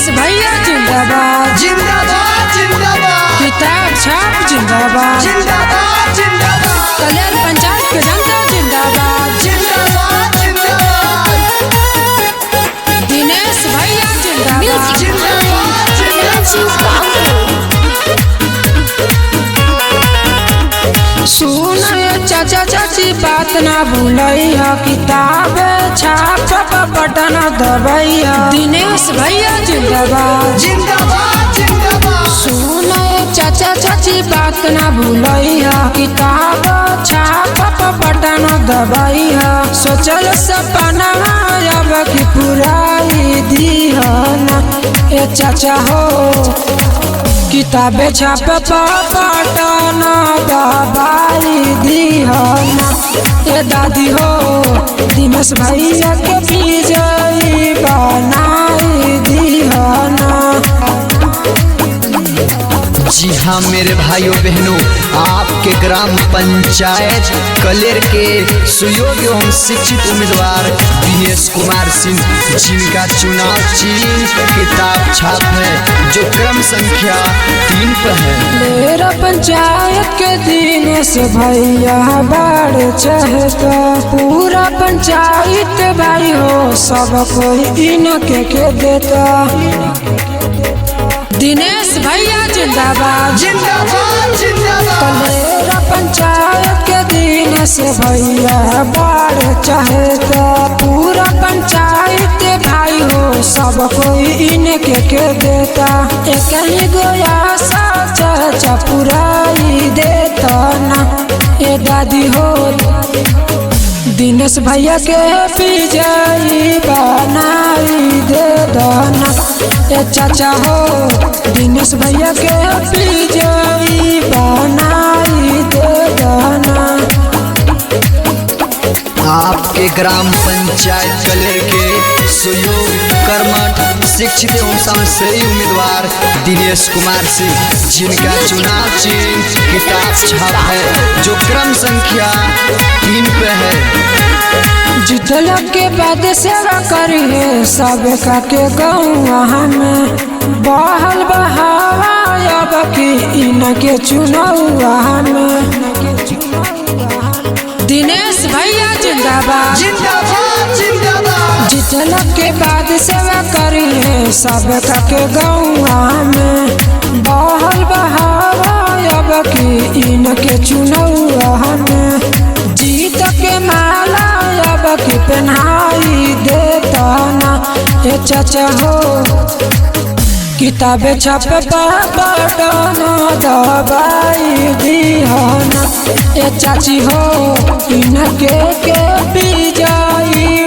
दिनेश भैया जिंदाबाद जिंदाबाद जिंदाबाद। किताब छाप जिंदाबाद जिंदाबाद जिंदाबाद। कल्याण पंचायत के जनता जिंदाबाद जिंदाबाद जिंदाबाद। दिनेश भैया जिंदाबाद जिंदाबाद सुन चाचा चाची बात ना भूलैया किताब छाप बटन दबैया दिनेश भैया जिंदाबाद जिंदाबाद जिंदाबाद। सुन चाचा चाची बात ना भूलैया किताब छाप बटन दबैया सोचल सपना अब की पुराई दीहना ए चाचा हो किताबे छाप बटन दबाई दीहना ए दादी हो दिनेश भैया के विजयी बनाई दीहना। जी हाँ मेरे भाइयों बहनों, आपके ग्राम पंचायत कलेर के सुयोग्य एवं शिक्षित उम्मीदवार दिनेश कुमार सिंह, जिनका चुनाव चिन्ह किताब छाप है, जो क्रम संख्या 3 पर है। मेरा पंचायत के दिनेश भैया बड़ चहता पूरा पंचायत भाई हो सब कोई इनके के देता दिनेश भैया जिंदाबाद जिंदाबाद जिंदाबाद। कलेरा पंचायत के दिनेश भैया बड़ चाहता पूरा पंचायत भाई हो सब कोई इनके के देता एक ही गोया चाचा पुराई देता ना ए दादी हो दिनेश भैया के विजयी बनाई दे दाना ए चाचा हो दिनेश भैया के विजयी बनाई दे दाना। आपके ग्राम पंचायत कलेर के सुयोग्य कर्मठ शिक्षित एवं सांसदीय उम्मीदवार दिनेश कुमार सिंह, जिनका चुनाव चिन्ह किताब छाप है, जो क्रम संख्या 3 पे है। जीतल के बाद सेवा करिए सब का के गौवा में बहल बहावा अब की इनके चुनौवा में दिनेश भैया जिंदाबाद जिंदाबाद जिंदाबाद। जीतल के बाद सेवा करिए सब का के गौवा में बहल बहावा अब की इनके चुनौवा में जीत के माला अब की पहनाई देता ना ए चाचा हो किताबे छाप बटन दबाई दीहना ए चाची हो इनके के विजयी